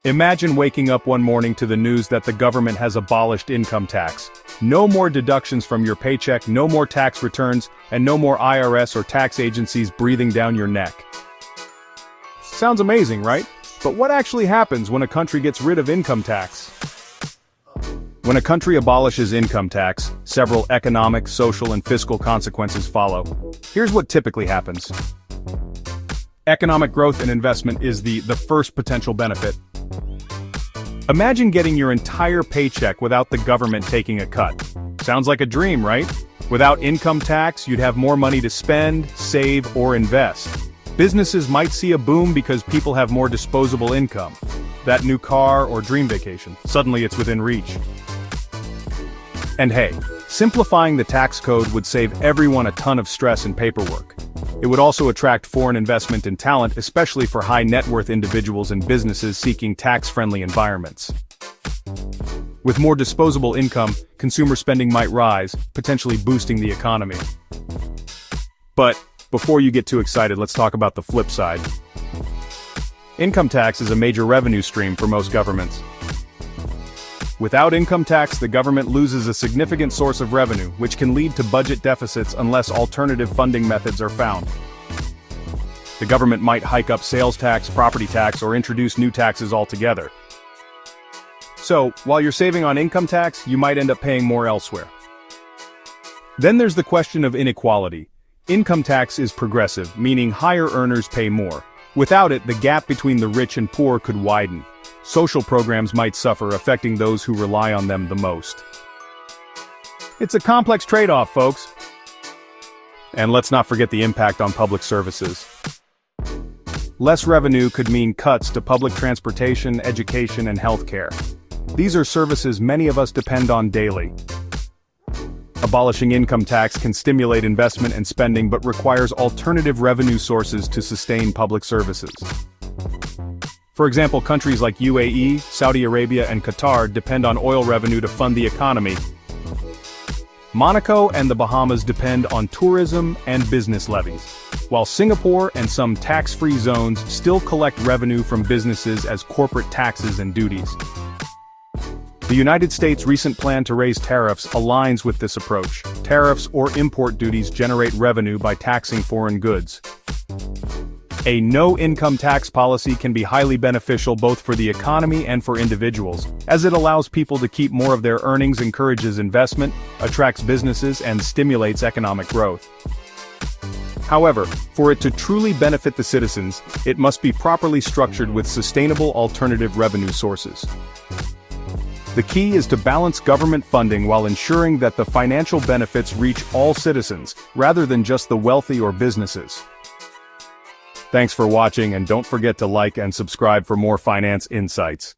Imagine waking up one morning to the news that the government has abolished income tax. No more deductions from your paycheck, no more tax returns, and no more IRS or tax agencies breathing down your neck. Sounds amazing, right? But what actually happens when a country gets rid of income tax? When a country abolishes income tax, several economic, social, and fiscal consequences follow. Here's what typically happens. Economic growth and investment is the first potential benefit. Imagine getting your entire paycheck without the government taking a cut. Sounds like a dream, right? Without income tax, you'd have more money to spend, save, or invest. Businesses might see a boom because people have more disposable income. That new car or dream vacation, suddenly it's within reach. And hey, simplifying the tax code would save everyone a ton of stress and paperwork. It would also attract foreign investment and talent, especially for high net worth individuals and businesses seeking tax-friendly environments. With more disposable income, consumer spending might rise, potentially boosting the economy. But before you get too excited, let's talk about the flip side. Income tax is a major revenue stream for most governments. Without income tax, the government loses a significant source of revenue, which can lead to budget deficits unless alternative funding methods are found. The government might hike up sales tax, property tax, or introduce new taxes altogether. So, while you're saving on income tax, you might end up paying more elsewhere. Then there's the question of inequality. Income tax is progressive, meaning higher earners pay more. Without it, the gap between the rich and poor could widen. Social programs might suffer, affecting those who rely on them the most. It's a complex trade-off, folks. And let's not forget the impact on public services. Less revenue could mean cuts to public transportation, education, and healthcare. These are services many of us depend on daily. Abolishing income tax can stimulate investment and spending but requires alternative revenue sources to sustain public services. For example, countries like UAE, Saudi Arabia, and Qatar depend on oil revenue to fund the economy. Monaco and the Bahamas depend on tourism and business levies, while Singapore and some tax-free zones still collect revenue from businesses as corporate taxes and duties. The United States' recent plan to raise tariffs aligns with this approach. Tariffs or import duties generate revenue by taxing foreign goods. A no-income tax policy can be highly beneficial both for the economy and for individuals, as it allows people to keep more of their earnings, encourages investment, attracts businesses, and stimulates economic growth. However, for it to truly benefit the citizens, it must be properly structured with sustainable alternative revenue sources. The key is to balance government funding while ensuring that the financial benefits reach all citizens, rather than just the wealthy or businesses. Thanks for watching, and don't forget to like and subscribe for more finance insights.